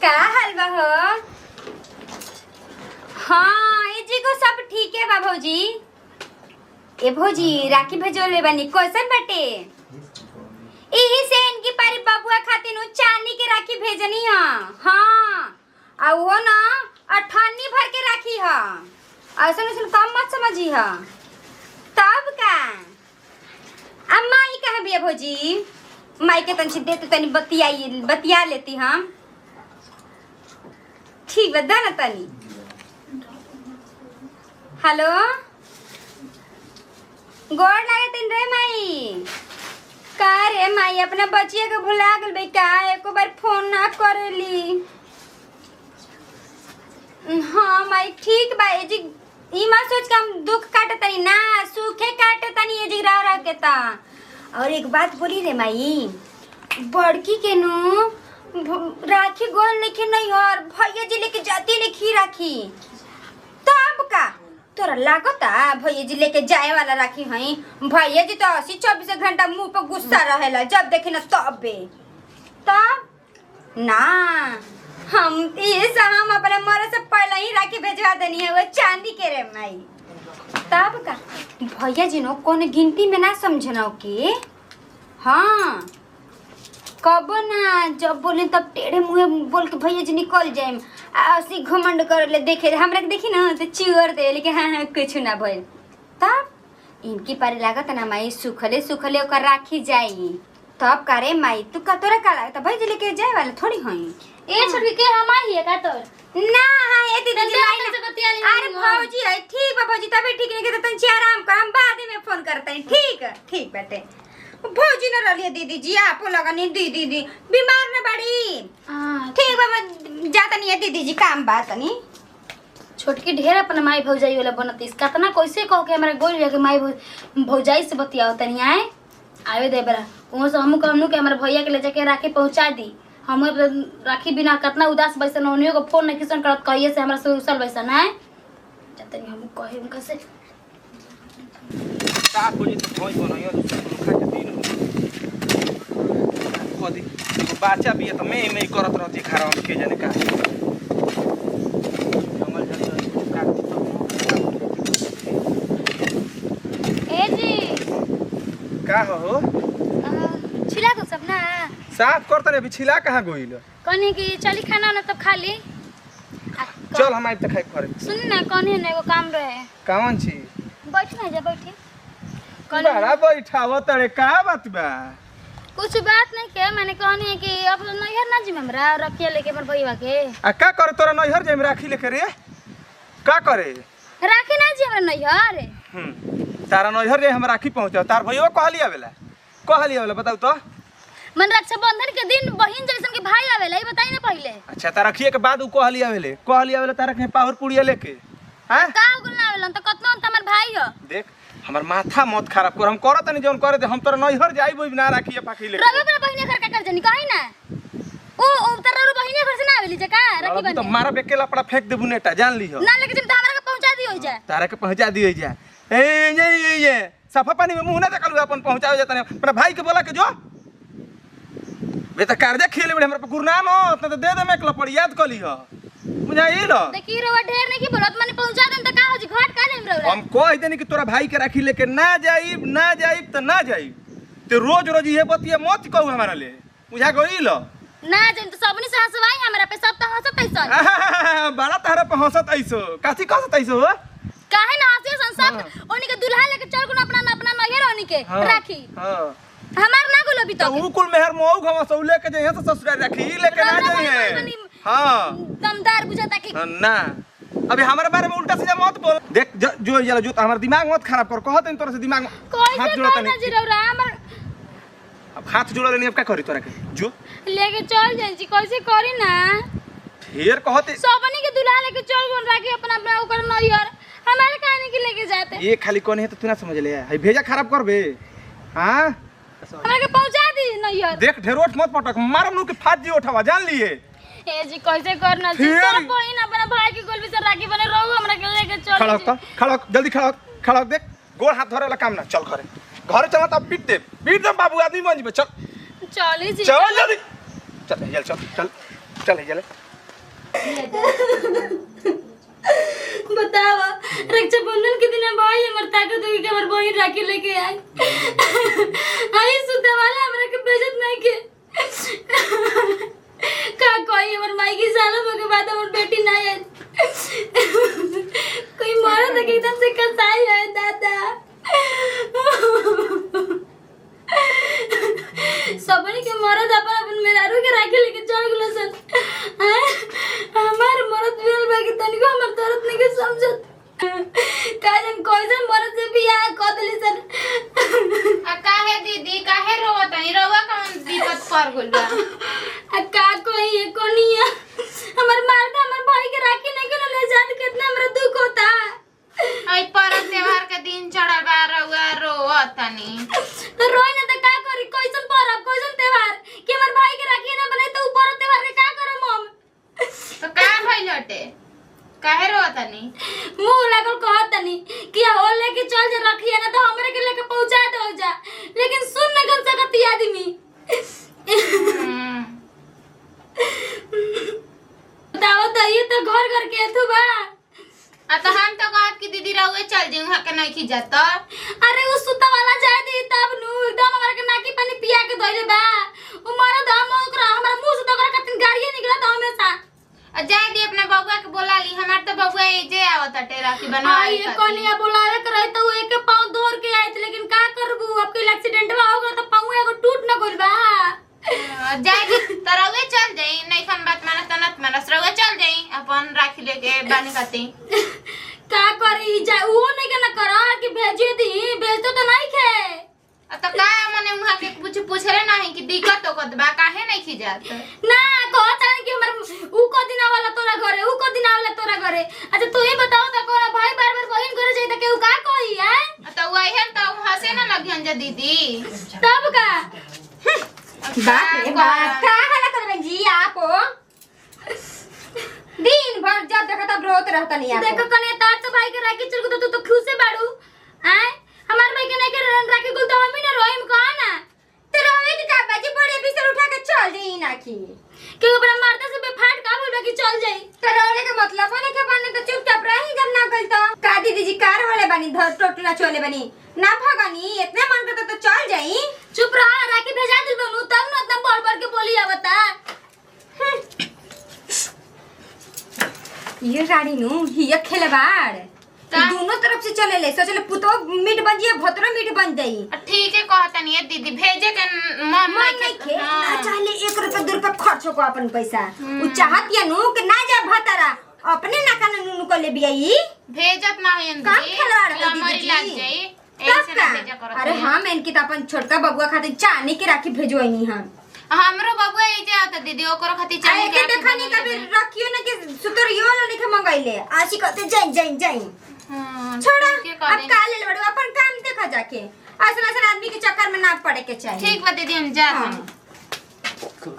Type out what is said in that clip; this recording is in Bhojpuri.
का हाल बा हो? हाँ ये जी को सब ठीक है बा भौजी। ए भौजी राखी भेजोले बनी क्वेश्चन बटे यही से इनकी पारी बबुआ खातिर नु चांदी के राखी भेजनी है। हाँ आ वो ना 98 भर के राखी है। ऐसा नहीं कम मत समझी है तब का। अम्मा ही कहाँ भी है भौजी? माई के तन दे तो तनी बतिया लेती हम। ठीक बता ना तनी। हेलो गोड़ लागे तीन रे माई। का रे माई अपना बचिया के भुला गल बे का? एको बार फोन ना करेली। हाँ माई ठीक बा। ए जी ई मत सोच के हम दुख काटे तनी ना, सुखे काटे तनी ए जी रह के ता। और एक बात बोली रे माई, बड़की के नु राखी गोल लेके नहीं और भैया जी लेके जाती नहीं खी राखी। तब का तोरा लागता भैया जी लेके जाए वाला राखी हई? भैया जी तो 80-24 घंटा मुंह पे गुस्सा रहेला जब देखे ना तब ना। हम हम अपने मरे से पहले ही राखी भेजवा देनी है वो चांदी के रे माई। तब का भैया जी नो कौन गिनती में ना समझना के। हाँ कब ना जब बोले तब टेढ़े मुँह बोल के भैया जी निकल जाए। ऐसी घमंड कर ले देखे हमरा के देखी ना तो चिवर दे लेकिन हाँ कुछ ना भइल। तब इनकी पारी लागत ना माई सुखले सुखले ओकर राखी जाई। तब करे माई तू का तोरा का लागत भैया जी लेके जाए वाला थोड़ी हई। ए छोटकी के हम आई है का तोर ना हाँ ए दीदी अरे भौजी है ठीक बा भौजी तभी ठीक नहीं के तन आराम कर हम बाद में फोन करते हैं। ठीक बेटे भौजी न रही दीदी जी आपो लगनी दीदी दी बीमार न बड़ी। ठीक बा जाता नहीं है दीदी जी काम बात नहीं। छोटकी ढेर अपना माई भौजाई वाला बनत इस कतना कैसे कह के हमरा गोल के माई भौजाई से बतियाओ तनी आए आवे दे बरा वहां से हमहू कहनु के हमरा भैया के ले जाके राखी पहुंचा दी। हम राखी बिना कतना उदास बैसन ओनियो को फोन नहीं किसन करत कहिए से हमरा से उसल बैसन है जतनी हम कहे उनका से का खोजी तो भोज बनाइयो खा के दिन खोदी एगो बच्चा भी है तो मैं करत रहती खारा हम के जाने का जंगल झड़ी का ए जी का हो छिला तो सब ना साफ करत रे अभी छिला कहां गइल कनी की चली खाना ना तब खा ली। चल हम आइ त खाइ करे सुन ना कनी ना एगो काम रहे कावन छी बैठ ना जा बैठी बड़ा बैठाव तड़े का बात बा? कुछ बात नहीं के मैंने कहनी है कि अब नैहर ना जी हमरा रखिए लेके हमर भईवा के आ का करे तोरा नैहर जाई में राखी लेके रे का करे राखी ना जी हमरा नैहर तारा नैहर रे हम राखी पहुंचाओ तार भईवा कहली आवेला बताऊ तो। मन रक्षाबंधन के दिन बहिन जैसन के भाई आवेला ई बताई ना पहले। अच्छा तारा रखिए के बाद उ कहली आवेला तारा के पावर पुड़िया लेके हैं का गुल ना आवेला त कतना त हमर भाई हो। देख हमर माथा मत खराब कर हम करत नहीं जोन करे हम तोरा नैहर जाई बिना राखी पाखी लेके रबे पर बहिने घर का कर जनी कहि ना ओ तारा रो बहिने घर से ना आवेली जका राखी बन तो मारा बेकेला पड़ा फेंक देबू नेटा जान ली हो ना लेके जिम त हमरा के पहुंचा दी होई जा तारा के पहुंचा दी होई जा। ये सफा पानी में मुंह ना देखलू अपन पहुंचाओ जाता नहीं अपना भाई के बोला के जो बेटा कर्जा खेले बड़े हमरा पे गुरनाम हो त दे दे में पड़ी याद कली हो बुझाई लो देखी रो ढेर नहीं की बोलत माने पहुंचा देम त का हो जी घाट का लेम रो हम कह देनी कि तोरा भाई के राखी लेके ना जाई त ना जाई ते रोज ये बतिया मत कहू हमारा ले बुझा गई लो ना जन तो सबनी से हंसवाई हमरा पे सब त हंसत ऐसा बड़ा तारा पे हंसत ऐसो काथी कहसत ऐसो हो काहे ना हंसे संसार ओनी के दुल्हा लेके चल गुना अपना नैहर ओनी के राखी हमार ना गुलो भी तो उ कुल मेहर मोऊ घवा सौ लेके जे है तो ससुराल राखी लेके ना जाई है। हां दमदार बुझाता कि ना अभी हमारे बारे में उल्टा सीधा मत बोल देख जो जला जो हमार दिमाग मत खराब कर कहत इन तोरा से दिमाग हाथ जोड़ता नहीं जीरौरा हमर अब हाथ जोड़ लेनी अब का करी तोरा के जो लेके चल जाई जी कैसे करी ना ढेर कहते सबनी के दुल्हा लेके चल गुन राखी अपना ओकर नैहर हमारे कहानी के लेके जाते ये खाली कोन है तो तू ना समझ ले है भेजा खराब करबे। हां हमरा के पहुंचा दी नैहर देख ढेरोट मत पटक मारम नु के फाट जी उठावा जान लिए ए जी कैसे करना जी सब बहिन अपना भाई के गोल से राखी बने रहू हमरा के लेके चल खड़ा जल्दी खड़ा देख गोड़ हाथ धरे वाला काम ना चल घर चला तब पीट दे बाबू आदमी बन जबे चल चली जी चल जल्दी चल चल चल चल बताओ रक्षाबंधन के दिन भाई हमर ताकत होगी कि हमर बहन राखी लेके आई आई सुते वाला हमरा के बेइज्जत नहीं के का कोई हमर माई की सालों के बाद हमर बेटी ना आई कोई मरद के एकदम से कसाई है दादा सबने के मरद अपन अपन मेहरारू के राखी लेके चल गेलो सन हमार मरद भेल बा कि तनिको हमर दर्द नहीं के समझत काजन कोइसन मरद से बियाह क देली सन आ काहे दीदी काहे रोवत नहीं रोवा कौन दिक्कत कर गइल बा आ का कोई ये कोनिया हमर मर्द हमर भाई के राखी नहीं के ले जात कितना हमरा दुख होता आई परत त्योहार के दिन चढ़ल बा रउआ रोवत तनी तो रोई ना त का करी कोइसन परब कोइसन त्योहार कि हमर भाई के राखी ना बने तो ऊपर त्योहार के का करम हम तो का भइल हटे काहे रोवत तनी मुंह लागल कहत तनी कि हो लेके चल जा रखिया ना तो हमरे के लेके पहुंचा दो जा लेकिन सुन न गन सकती आदमी बताओ तो ये तो घर घर के तू बा आ तो हम तो कहत कि दीदी रउए चल जी वहां के नहीं खिजत अरे उस सुता वाला जाय दी तब नु एकदम हमरा के नाकी पानी पिया के धइले बा उ मारा दाम ओकरा हमरा मुंह से तो ओकरा कतन गाड़िए निकलत हमेशा आ जाए दी अपना बबुआ के बोला ली हमार तो बबुआ जे आवत हटे राखी बनवाई आई ये कोनिया बुलावे करे तो एक पांव दौड़ के आइत लेकिन का करबू अब कोई एक्सीडेंट बा होगा तो पांव एगो टूट न गइल बा जाए दी तरवे चल जाई नहीं हम बात मानत तनत मानस रउए चल जाई अपन राखी लेके बानी खाती का करी जा वो नहीं के न करा कि भेजे दी भेज तो नहीं खे तो का मने वहां के कुछ पूछले नहीं कि दिक्कत होकत बा काहे नहीं खिजात ना कहत है कि हमर ऊ को दिन वाला तोरा घरे ऊ को दिन वाला तोरा घरे अच्छा तू ही बताओ त कोना भाई बार बार बहन घरे जाई त केहू का कही है तो वही तो हंसे ना लगियन जा दीदी तब का बाप रे बाप का हाल करबे जी आप दिन भर जब देखो तब रोत रहता नहीं आप देखो कने तार तो भाई के राखी चल को तो खुश से बाड़ू हैं हमार भाई के नहीं के राखी गुल तो हम ही ना रोइम कहा ना तो रोवे की का बाजी बड़े बिस्तर उठा के चल जाई ना की के ऊपर मारता से बेफाट का बोल कि चल जाई तो रोने के मतलब है के बने तो चुपचाप रही जब ना गई तो का दीदी जी कार वाले बनी धर टोटू ना चले बनी ना भगनी इतने मन करता तो चल जाई चुप रहा राखी भेजा दिल बनू तब ना इतना बढ़ बढ़ के बोली आवता ये गाड़ी नु हिया खेलबाड़ दोनों तरफ से चले ले सोचले पुतो मीट बन जिए भतरो मीट बन जाई ठीक है कहता नहीं है दीदी भेजे के मन नहीं के ना चाहले 1 रुपया 2 रुपया खर्च को अपन पैसा उ चाहत या नु कि ना जा भतरा अपने ना कान नु को ले बियाई भेजत ना है काम खिलाड़ का हमारी दीदी लग जाई ऐसे ना भेजा करो अरे हम इनकी तो अपन छोटका बबुआ खातिर चानी के राखी भेजवाई हम हमरो बबुआ ए जे आता दीदी ओकरो खातिर आए चाहे के देखनी कभी रखियो ना कि सुतरियो लो लिखे मंगाइले आशी कहते जाई छोड़ा अब का ले बड़ो अपन काम देखा जाके ऐसा आदमी के चक्कर में ना पड़े के चाहिए ठीक बा दीदी हम जा हाँ।